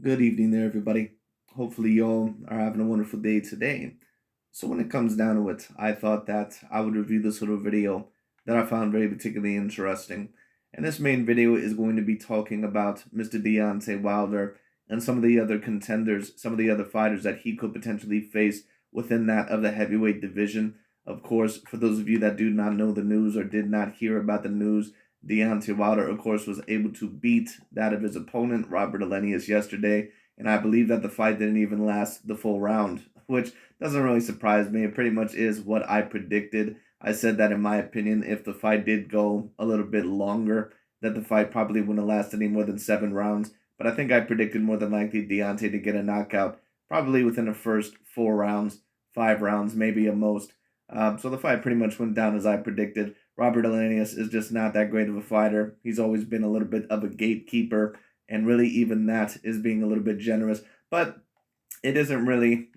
Good evening there, everybody. Hopefully, y'all are having a wonderful day today. So, when it comes down to it, I thought that I would review this little video that I found very particularly interesting. And this main video is going to be talking about Mr. Deontay Wilder and some of the other contenders, some of the other fighters that he could potentially face within that of the heavyweight division. Of course, for those of you that do not know the news or did not hear about the news, Deontay Wilder, of course, was able to beat that of his opponent, Robert Elenius, yesterday. And I believe that the fight didn't even last the full round, which doesn't really surprise me. It pretty much is what I predicted. I said that, in my opinion, if the fight did go a little bit longer, that the fight probably wouldn't have lasted any more than 7 rounds. But I think I predicted more than likely Deontay to get a knockout, probably within the first 4 rounds, 5 rounds, maybe at most. So the fight pretty much went down as I predicted. Robert Elenius is just not that great of a fighter. He's always been a little bit of a gatekeeper, and really even that is being a little bit generous. But it isn't really,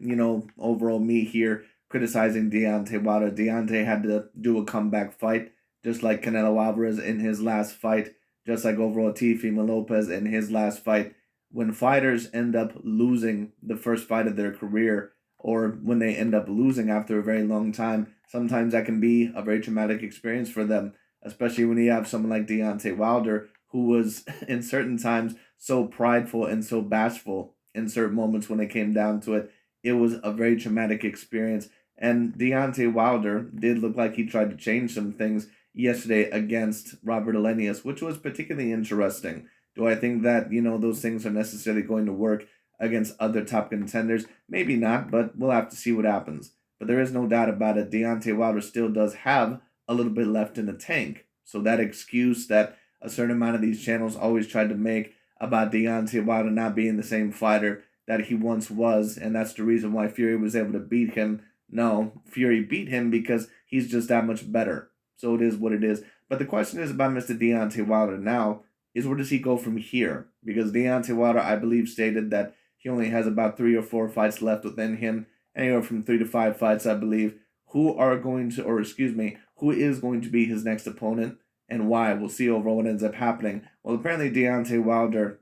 overall me here criticizing Deontay Wilder. Deontay had to do a comeback fight, just like Canelo Alvarez in his last fight, just like overall Teofimo Lopez in his last fight. When fighters end up losing the first fight of their career, or when they end up losing after a very long time, sometimes that can be a very traumatic experience for them, especially when you have someone like Deontay Wilder, who was in certain times so prideful and so bashful in certain moments when it came down to it. It was a very traumatic experience. And Deontay Wilder did look like he tried to change some things yesterday against Robert Elenius, which was particularly interesting. Do I think that, those things are necessarily going to work against other top contenders? Maybe not, but we'll have to see what happens. But there is no doubt about it. Deontay Wilder still does have a little bit left in the tank. So that excuse that a certain amount of these channels always tried to make about Deontay Wilder not being the same fighter that he once was, and that's the reason why Fury was able to beat him. No, Fury beat him because he's just that much better. So it is what it is. But the question is about Mr. Deontay Wilder now is, where does he go from here? Because Deontay Wilder, I believe, stated that he only has about 3 or 4 fights left within him, anywhere from 3 to 5 fights, I believe. Who are going to, or excuse me, who is going to be his next opponent? And why. We'll see overall what ends up happening. Well, apparently Deontay Wilder,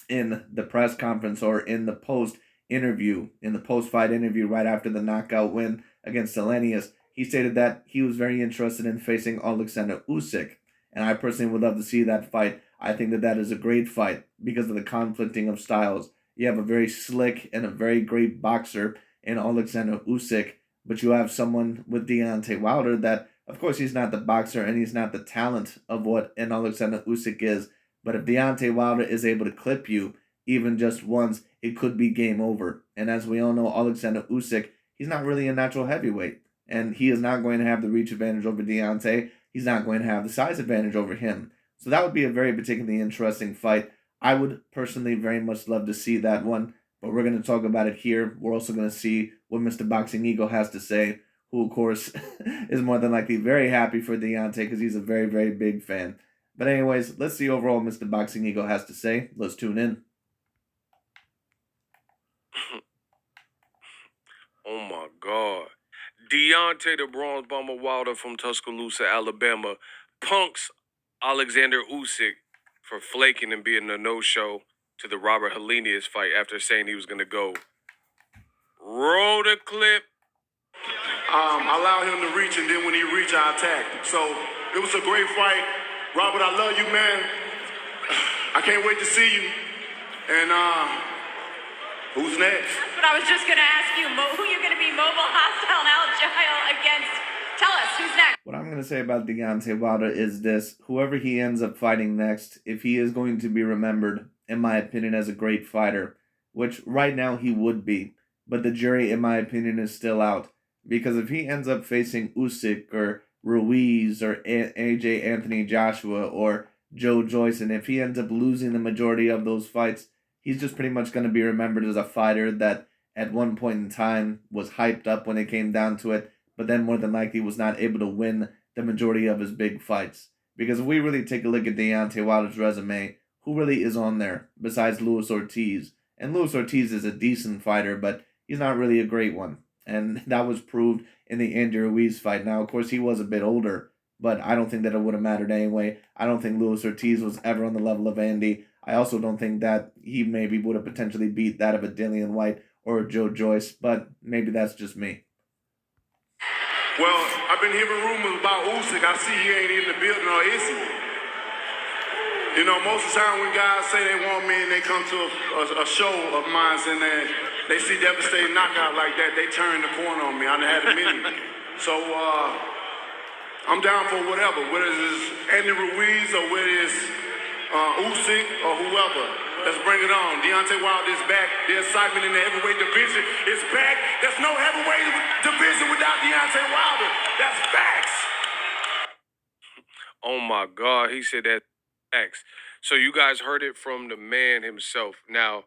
in the press conference or in the post-fight interview right after the knockout win against Elenius, he stated that he was very interested in facing Oleksandr Usyk. And I personally would love to see that fight. I think that that is a great fight because of the conflicting of styles. You have a very slick and a very great boxer in Oleksandr Usyk, but you have someone with Deontay Wilder that, of course, he's not the boxer and he's not the talent of what an Oleksandr Usyk is. But if Deontay Wilder is able to clip you even just once, it could be game over. And as we all know, Oleksandr Usyk, he's not really a natural heavyweight. And he is not going to have the reach advantage over Deontay. He's not going to have the size advantage over him. So that would be a very particularly interesting fight. I would personally very much love to see that one. But we're going to talk about it here. We're also going to see what Mr. Boxing Ego has to say, who, of course, is more than likely very happy for Deontay because he's a very, very big fan. But anyways, let's see overall Mr. Boxing Ego has to say. Let's tune in. Oh my God. Deontay the Bronze Bomber Wilder from Tuscaloosa, Alabama, punks Oleksandr Usyk for flaking and being a no-show to the Robert Helenius fight after saying he was going to go. Roll the clip. Allow him to reach, and then when he reach, I attack. So it was a great fight. Robert, I love you, man. I can't wait to see you. And who's next? That's what I was just going to ask you. Who you're going to be mobile, hostile, and agile against? Tell us, who's next? What I'm going to say about Deontay Wilder is this. Whoever he ends up fighting next, if he is going to be remembered, in my opinion, as a great fighter, which right now he would be, but the jury, in my opinion, is still out. Because if he ends up facing Usyk or Ruiz or AJ Anthony Joshua or Joe Joyce, and if he ends up losing the majority of those fights, he's just pretty much going to be remembered as a fighter that at one point in time was hyped up when it came down to it, but then more than likely was not able to win the majority of his big fights. Because if we really take a look at Deontay Wilder's resume, who really is on there besides Luis Ortiz? And Luis Ortiz is a decent fighter, but he's not really a great one. And that was proved in the Andy Ruiz fight. Now, of course, he was a bit older, but I don't think that it would have mattered anyway. I don't think Luis Ortiz was ever on the level of Andy. I also don't think that he maybe would have potentially beat that of a Dillian White or a Joe Joyce, but maybe that's just me. Well, I've been hearing rumors about Usyk. I see he ain't in the building, or is he? You know, most of the time when guys say they want me and they come to a show of mine and they see devastating knockout like that, they turn the corner on me. I done had a many. So I'm down for whatever, whether it's Andy Ruiz or whether it's Usyk or whoever. Let's bring it on. Deontay Wilder is back. The excitement in the heavyweight division is back. There's no heavyweight division without Deontay Wilder. That's facts. Oh my God, he said that X. So you guys heard it from the man himself. Now,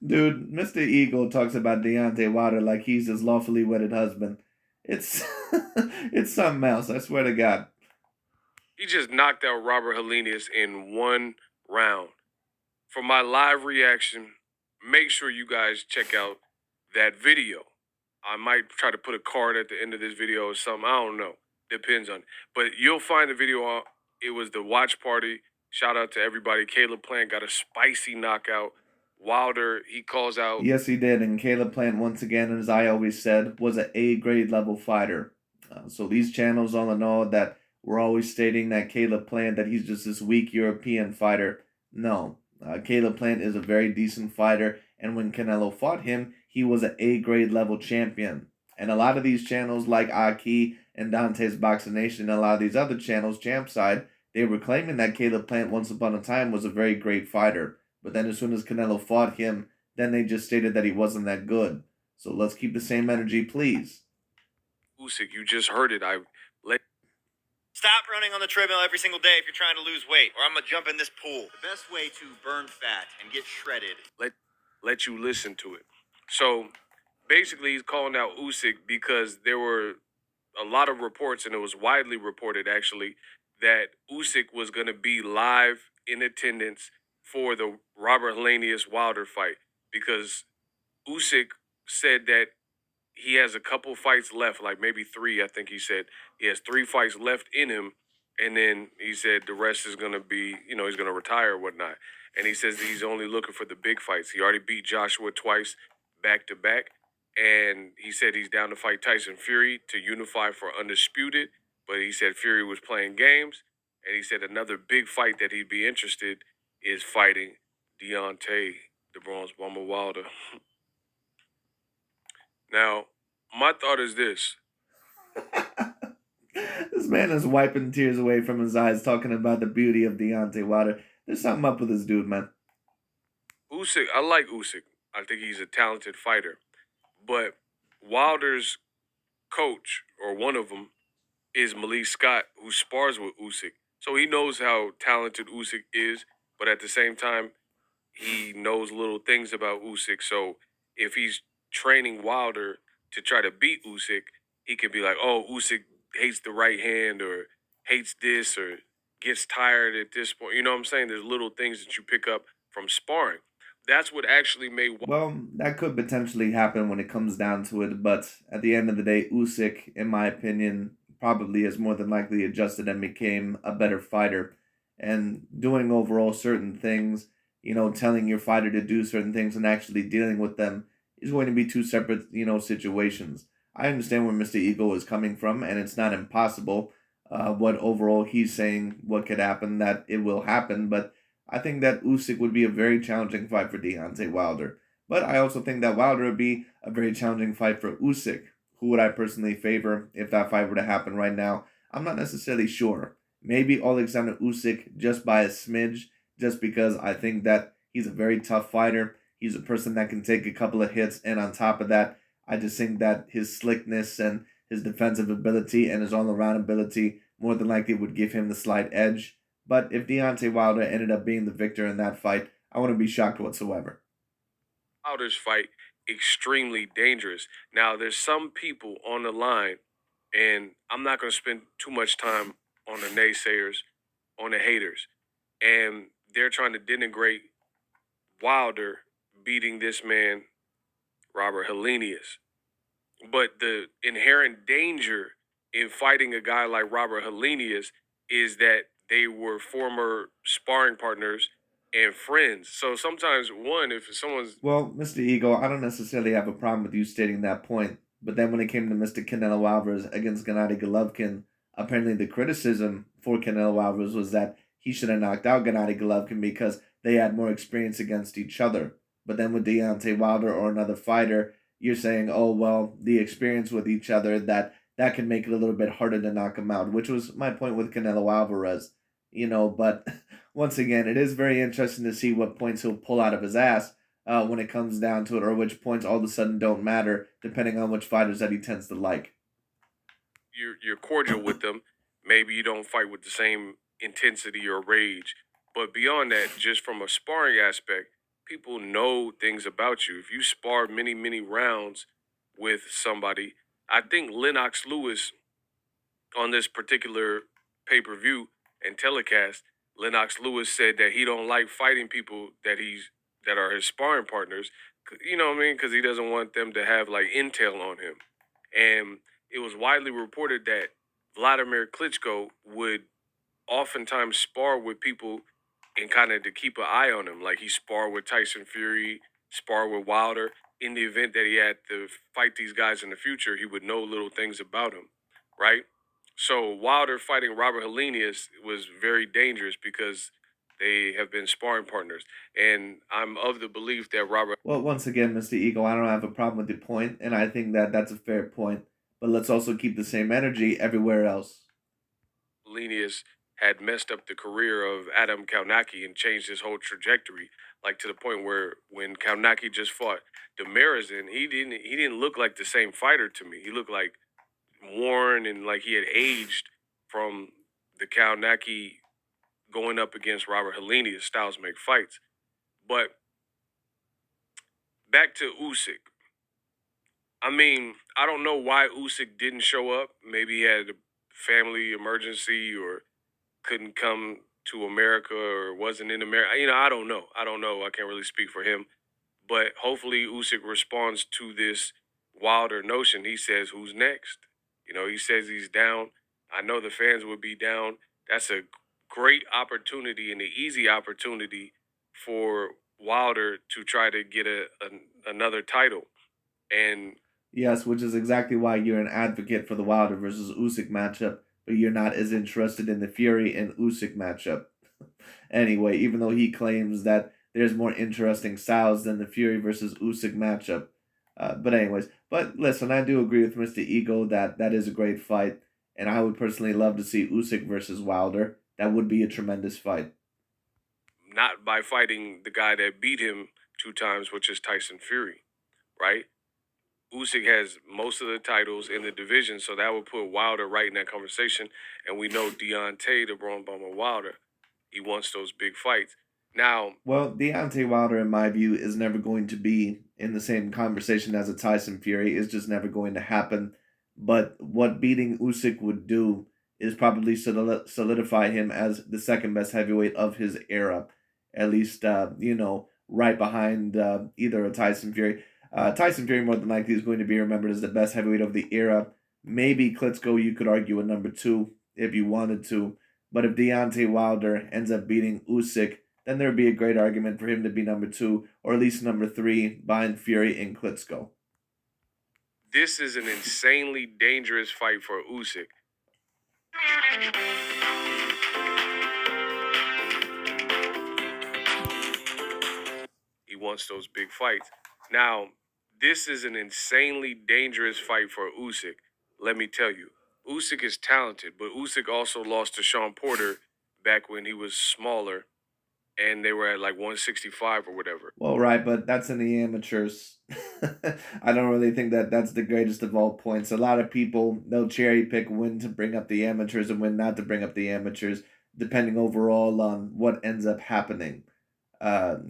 Dude, Mr. Eagle talks about Deontay Wilder like he's his lawfully wedded husband. It's it's something else, I swear to God. he just knocked out Robert Helenius in one round. For my live reaction, make sure you guys check out that video. I might try to put a card at the end of this video or something. I don't know. Depends on it. But you'll find the video on. It was the watch party. Shout out to everybody. Caleb Plant got a spicy knockout. Wilder, he calls out. Yes, he did. And Caleb Plant, once again, as I always said, was an A-grade level fighter. So these channels all in all that were always stating that Caleb Plant, that he's just this weak European fighter. No, Caleb Plant is a very decent fighter. And when Canelo fought him, he was an A-grade level champion. And a lot of these channels like Aki and Dante's Boxing Nation and a lot of these other channels, Champside, they were claiming that Caleb Plant once upon a time was a very great fighter. But then as soon as Canelo fought him, then they just stated that he wasn't that good. So let's keep the same energy, please. Usyk, you just heard it. Stop running on the treadmill every single day if you're trying to lose weight, or I'm gonna jump in this pool. The best way to burn fat and get shredded. Let you listen to it. So basically, he's calling out Usyk because there were a lot of reports, and it was widely reported actually, that Usyk was going to be live in attendance for the Robert Helenius Wilder fight because Usyk said that he has a couple fights left, like maybe three. I think he said he has 3 fights left in him, and then he said the rest is going to be, he's going to retire or whatnot. And he says he's only looking for the big fights. He already beat Joshua twice, back to back, and he said he's down to fight Tyson Fury to unify for undisputed. But he said Fury was playing games, and he said another big fight that he'd be interested is fighting Deontay, the Bronze Bomber Wilder. Now, my thought is this. This man is wiping tears away from his eyes talking about the beauty of Deontay Wilder. There's something up with this dude, man. Usyk, I like Usyk. I think he's a talented fighter. But Wilder's coach, or one of them, is Malik Scott, who spars with Usyk. So he knows how talented Usyk is, but at the same time, he knows little things about Usyk. So if he's training Wilder to try to beat Usyk, he could be like, oh, Usyk hates the right hand or hates this or gets tired at this point. You know what I'm saying? There's little things that you pick up from sparring. That's what actually made. Well, that could potentially happen when it comes down to it, but at the end of the day, Usyk, in my opinion, probably has more than likely adjusted and became a better fighter. And doing overall certain things, telling your fighter to do certain things and actually dealing with them is going to be two separate, situations. I understand where Mr. Eagle is coming from, and it's not impossible. What overall he's saying, what could happen, that it will happen, but I think that Usyk would be a very challenging fight for Deontay Wilder. But I also think that Wilder would be a very challenging fight for Usyk. Who would I personally favor if that fight were to happen right now? I'm not necessarily sure. Maybe Oleksandr Usyk just by a smidge, just because I think that he's a very tough fighter. He's a person that can take a couple of hits, and on top of that, I just think that his slickness and his defensive ability and his all-around ability more than likely would give him the slight edge. But if Deontay Wilder ended up being the victor in that fight, I wouldn't be shocked whatsoever. Wilder's fight extremely dangerous. Now, there's some people on the line, and I'm not going to spend too much time on the naysayers, on the haters, and they're trying to denigrate Wilder beating this man, Robert Helenius. But the inherent danger in fighting a guy like Robert Helenius is that they were former sparring partners and friends. So sometimes, if someone's Well, Mr. Ego, I don't necessarily have a problem with you stating that point, but then when it came to Mr. Canelo Alvarez against Gennady Golovkin, apparently the criticism for Canelo Alvarez was that he should have knocked out Gennady Golovkin because they had more experience against each other. But then with Deontay Wilder or another fighter, you're saying, oh well, the experience with each other that can make it a little bit harder to knock him out, which was my point with Canelo Alvarez. But once again, it is very interesting to see what points he'll pull out of his ass when it comes down to it, or which points all of a sudden don't matter, depending on which fighters that he tends to like. you're cordial with them, maybe you don't fight with the same intensity or rage. But beyond that, just from a sparring aspect, people know things about you. If you spar many rounds with somebody, I think Lennox Lewis on this particular pay-per-view and telecast, Lennox Lewis said that he don't like fighting people that are his sparring partners. You know what I mean? Because he doesn't want them to have like intel on him. And it was widely reported that Vladimir Klitschko would oftentimes spar with people and kind of to keep an eye on him. Like he sparred with Tyson Fury, spar with Wilder. In the event that he had to fight these guys in the future, he would know little things about them, right? So Wilder fighting Robert Helenius was very dangerous because they have been sparring partners. And I'm of the belief that Robert Well, once again, Mr. Ego, I don't have a problem with your point, and I think that that's a fair point. But let's also keep the same energy everywhere else. Helenius had messed up the career of Adam Kaunaki and changed his whole trajectory, like to the point where when Kaunaki just fought Demarizin, he didn't look like the same fighter to me. He looked like worn and like he had aged from the Kaunaki going up against Robert Helenius. Styles make fights. But back to Usyk. I mean, I don't know why Usyk didn't show up. Maybe he had a family emergency or couldn't come to America or wasn't in America. I don't know. I don't know. I can't really speak for him. But hopefully Usyk responds to this Wilder notion. He says, who's next? He says he's down. I know the fans would be down. That's a great opportunity and an easy opportunity for Wilder to try to get another title. And Yes, which is exactly why you're an advocate for the Wilder versus Usyk matchup, but you're not as interested in the Fury and Usyk matchup. Anyway, even though he claims that there's more interesting styles than the Fury versus Usyk matchup. But listen, I do agree with Mr. Ego that that is a great fight, and I would personally love to see Usyk versus Wilder. That would be a tremendous fight. not by fighting the guy that beat him 2 times, which is Tyson Fury, right? Usyk has most of the titles in the division, so that would put Wilder right in that conversation. And we know Deontay, the Braun Bomber Wilder, he wants those big fights. Now, Well, Deontay Wilder, in my view, is never going to be in the same conversation as a Tyson Fury. It's just never going to happen. But what beating Usyk would do is probably solidify him as the second best heavyweight of his era. At least, right behind either a Tyson Fury. Tyson Fury more than likely is going to be remembered as the best heavyweight of the era. Maybe Klitschko, you could argue a number two if you wanted to. But if Deontay Wilder ends up beating Usyk, then there would be a great argument for him to be number two, or at least number three, behind Fury and Klitschko. this is an insanely dangerous fight for Usyk. He wants those big fights. Now, this is an insanely dangerous fight for Usyk. Let me tell you, Usyk is talented, but Usyk also lost to Sean Porter back when he was smaller, and they were at like 165 or whatever. Well, right, but that's in the amateurs. I don't really think that that's the greatest of all points. A lot of people, they'll cherry pick when to bring up the amateurs and when not to bring up the amateurs, depending overall on what ends up happening. To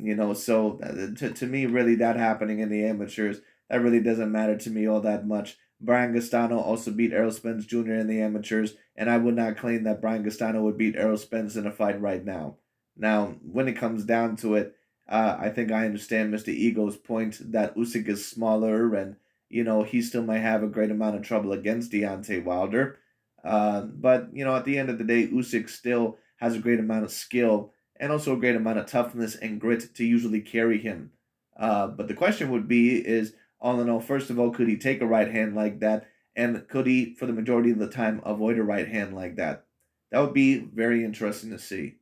me, really, that happening in the amateurs, that really doesn't matter to me all that much. Brian Gastano also beat Errol Spence Jr. in the amateurs, and I would not claim that Brian Gastano would beat Errol Spence in a fight right now. Now, when it comes down to it, I think I understand Mr. Ego's point that Usyk is smaller and, he still might have a great amount of trouble against Deontay Wilder. But, at the end of the day, Usyk still has a great amount of skill and also a great amount of toughness and grit to usually carry him. But the question would be is, all in all, first of all, could he take a right hand like that? And could he, for the majority of the time, avoid a right hand like that? That would be very interesting to see.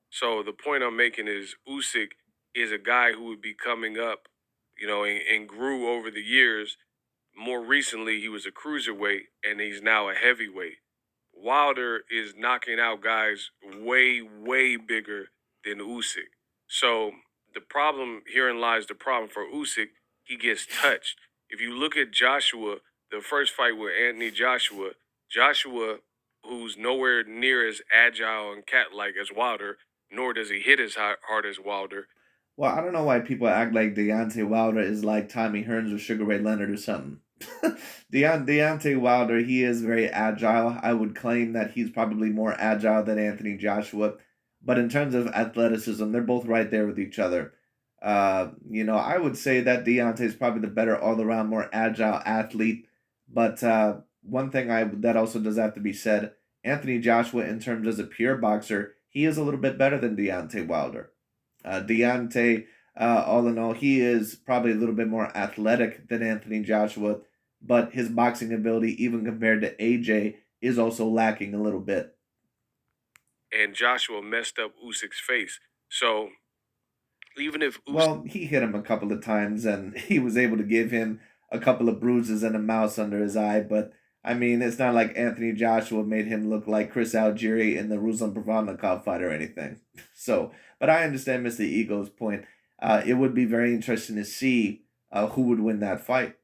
So the point I'm making is Usyk is a guy who would be coming up, and grew over the years. More recently, he was a cruiserweight, and he's now a heavyweight. Wilder is knocking out guys way, way bigger than Usyk. So the problem herein lies the problem for Usyk. He gets touched. If you look at Joshua, the first fight with Anthony Joshua, who's nowhere near as agile and cat-like as Wilder, nor does he hit as hard as Wilder. Well, I don't know why people act like Deontay Wilder is like Tommy Hearns or Sugar Ray Leonard or something. Deontay Wilder, he is very agile. I would claim that he's probably more agile than Anthony Joshua. But in terms of athleticism, they're both right there with each other. I would say that Deontay is probably the better all around, more agile athlete. But one thing that also does have to be said, Anthony Joshua, in terms as a pure boxer, he is a little bit better than Deontay Wilder. Deontay, all in all, he is probably a little bit more athletic than Anthony Joshua, but his boxing ability, even compared to AJ, is also lacking a little bit. And Joshua messed up Usyk's face. So even if Usyk, Well, he hit him a couple of times, and he was able to give him a couple of bruises and a mouse under his eye. But I mean, it's not like Anthony Joshua made him look like Chris Algieri in the Ruslan Provodnikov fight or anything. So, but I understand Mr. Ego's point. It would be very interesting to see who would win that fight.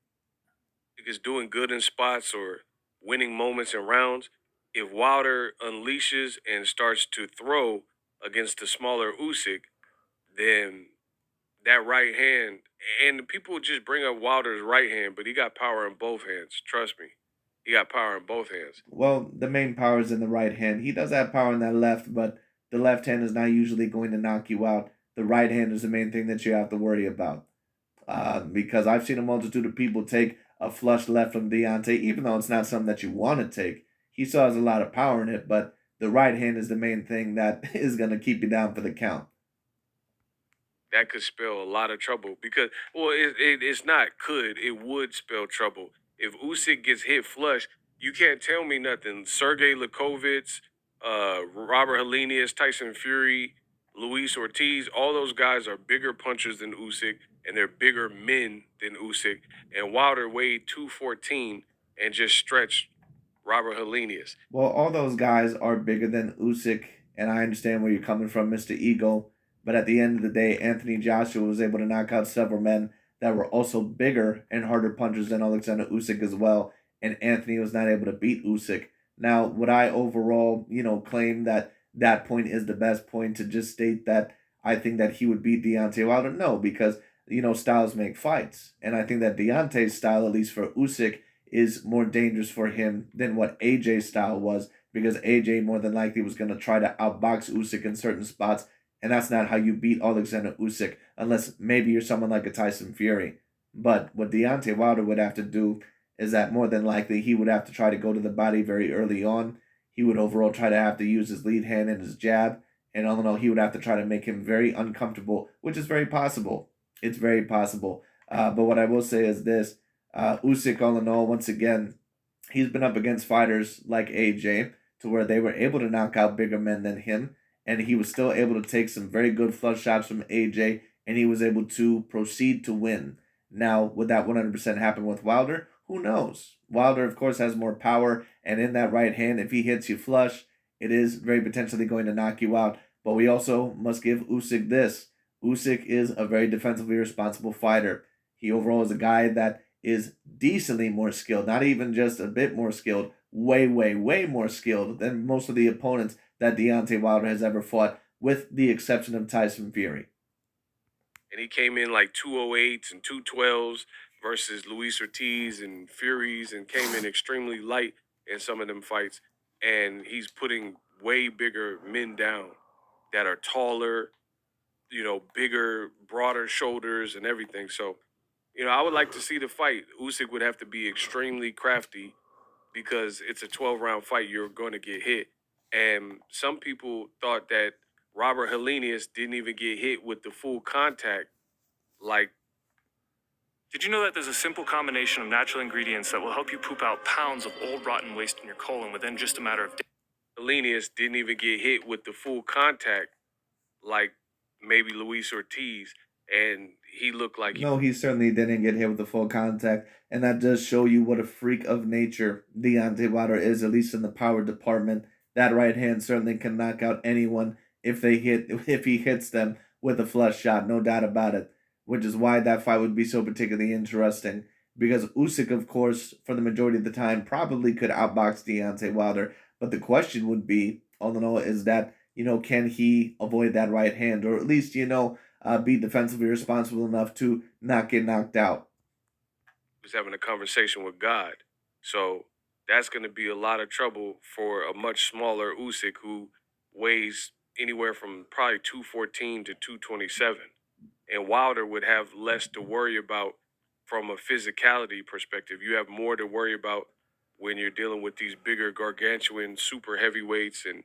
is doing good in spots or winning moments and rounds, if Wilder unleashes and starts to throw against the smaller Usyk, then that right hand, and people just bring up Wilder's right hand, but he got power in both hands. Trust me, he got power in both hands. Well, the main power is in the right hand. He does have power in that left, but the left hand is not usually going to knock you out. The right hand is the main thing that you have to worry about. Because I've seen a multitude of people take a flush left from Deontay, even though it's not something that you want to take. He still has a lot of power in it, but the right hand is the main thing that is going to keep you down for the count. That could spell a lot of trouble because, well, it's not could, it would spell trouble. If Usyk gets hit flush, you can't tell me nothing. Sergey Lakovitz, Robert Helenius, Tyson Fury, Luis Ortiz, all those guys are bigger punchers than Usyk, and they're bigger men than Usyk. And Wilder weighed 214 and just stretched Robert Helenius. Well, all those guys are bigger than Usyk, and I understand where you're coming from, Mr. Eagle. But at the end of the day, Anthony Joshua was able to knock out several men that were also bigger and harder punchers than Oleksandr Usyk as well, and Anthony was not able to beat Usyk. Now, would I overall, claim that that point is the best point to just state that I think that he would beat Deontay Wilder? No, because styles make fights, and I think that Deontay's style, at least for Usyk, is more dangerous for him than what AJ's style was, because AJ more than likely was going to try to outbox Usyk in certain spots, and that's not how you beat Oleksandr Usyk, unless maybe you're someone like a Tyson Fury. But what Deontay Wilder would have to do is that more than likely he would have to try to go to the body very early on. He would overall try to have to use his lead hand and his jab, and all in all, he would have to try to make him very uncomfortable, which is very possible. It's very possible. But what I will say is this: Usyk, all in all, once again, he's been up against fighters like AJ, to where they were able to knock out bigger men than him, and he was still able to take some very good flush shots from AJ, and he was able to proceed to win. Now, would that 100% happen with Wilder? Who knows? Wilder, of course, has more power, and in that right hand, if he hits you flush, it is very potentially going to knock you out. But we also must give Usyk this. Usyk is a very defensively responsible fighter. He overall is a guy that is decently more skilled, not even just a bit more skilled, way, way, way more skilled than most of the opponents that Deontay Wilder has ever fought, with the exception of Tyson Fury. And he came in like 208s and 212s versus Luis Ortiz and Furies, and came in extremely light in some of them fights. And he's putting way bigger men down that are taller, bigger, broader shoulders and everything. So, I would like to see the fight. Usyk would have to be extremely crafty because it's a 12-round fight. You're going to get hit. And some people thought that Robert Helenius didn't even get hit with the full contact. Like, Did you know that there's a simple combination of natural ingredients that will help you poop out pounds of old rotten waste in your colon within just a matter of days? Helenius didn't even get hit with the full contact, like maybe Luis Ortiz, and he looked like No, he certainly didn't get hit with the full contact, and that does show you what a freak of nature Deontay Wilder is, at least in the power department. That right hand certainly can knock out anyone if he hits them with a flush shot, no doubt about it. Which is why that fight would be so particularly interesting. Because Usyk, of course, for the majority of the time, probably could outbox Deontay Wilder. But the question would be, all in all, is that, can he avoid that right hand? Or at least, be defensively responsible enough to not get knocked out. he was having a conversation with God. So that's going to be a lot of trouble for a much smaller Usyk who weighs anywhere from probably 214 to 227. And Wilder would have less to worry about from a physicality perspective. You have more to worry about when you're dealing with these bigger, gargantuan, super heavyweights and,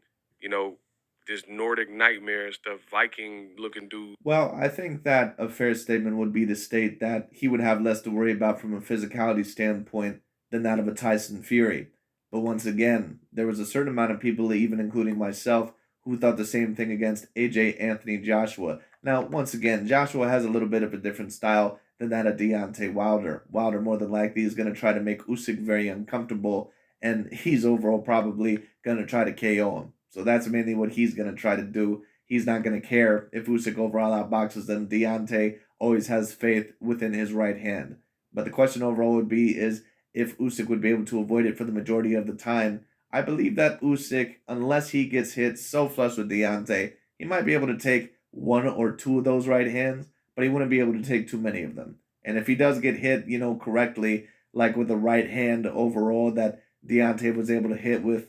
this Nordic nightmare stuff, Viking looking dude. Well, I think that a fair statement would be to state that he would have less to worry about from a physicality standpoint than that of a Tyson Fury. But once again, there was a certain amount of people, even including myself, who thought the same thing against AJ Anthony Joshua. Now, once again, Joshua has a little bit of a different style than that of Deontay Wilder. Wilder more than likely is going to try to make Usyk very uncomfortable, and he's overall probably going to try to KO him. So that's mainly what he's going to try to do. He's not going to care if Usyk overall outboxes them. Deontay always has faith within his right hand. But the question overall would be is if Usyk would be able to avoid it for the majority of the time. I believe that Usyk, unless he gets hit so flush with Deontay, he might be able to take one or two of those right hands, but he wouldn't be able to take too many of them. And if he does get hit, correctly, like with the right hand overall that Deontay was able to hit with,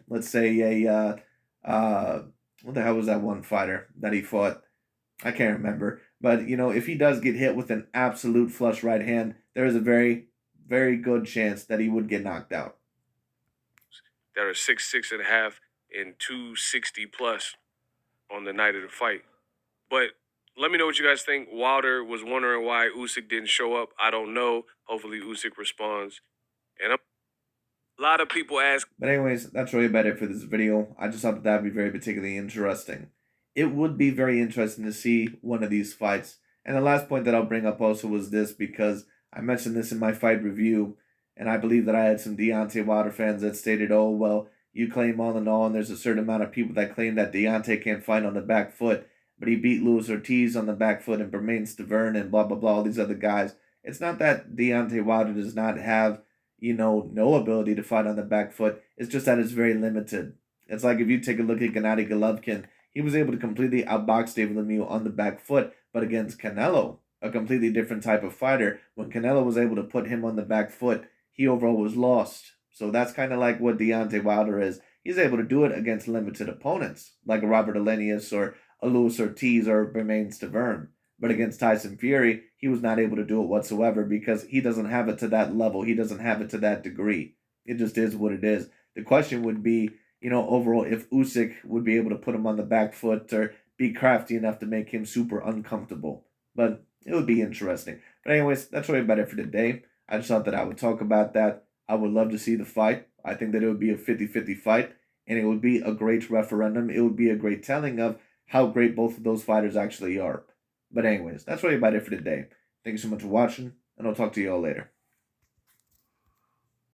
let's say what the hell was that one fighter that he fought? I can't remember. But, if he does get hit with an absolute flush right hand, there is a very, very good chance that he would get knocked out. That are 6'6.5" and 260 plus on the night of the fight. But let me know what you guys think. Wilder was wondering why Usyk didn't show up. I don't know. Hopefully Usyk responds. And a lot of people ask. But anyways, that's really about it for this video. I just thought that would be very particularly interesting. It would be very interesting to see one of these fights. And the last point that I'll bring up also was this, because I mentioned this in my fight review, and I believe that I had some Deontay Wilder fans that stated, oh, well, you claim all in all, and there's a certain amount of people that claim that Deontay can't fight on the back foot, but he beat Luis Ortiz on the back foot and Bermain Stavern and blah, blah, blah, all these other guys. It's not that Deontay Wilder does not have, no ability to fight on the back foot. It's just that it's very limited. It's like if you take a look at Gennady Golovkin, he was able to completely outbox David Lemieux on the back foot, but against Canelo, a completely different type of fighter, when Canelo was able to put him on the back foot, he overall was lost. So that's kind of like what Deontay Wilder is. He's able to do it against limited opponents, like a Robert Helenius or a Luis Ortiz or Bermain Stavern. But against Tyson Fury, he was not able to do it whatsoever because he doesn't have it to that level. He doesn't have it to that degree. It just is what it is. The question would be, overall, if Usyk would be able to put him on the back foot or be crafty enough to make him super uncomfortable. But it would be interesting. But anyways, that's really about it for today. I just thought that I would talk about that. I would love to see the fight. I think that it would be a 50-50 fight, and it would be a great referendum. It would be a great telling of how great both of those fighters actually are. But anyways, that's really about it for today. Thank you so much for watching, and I'll talk to you all later.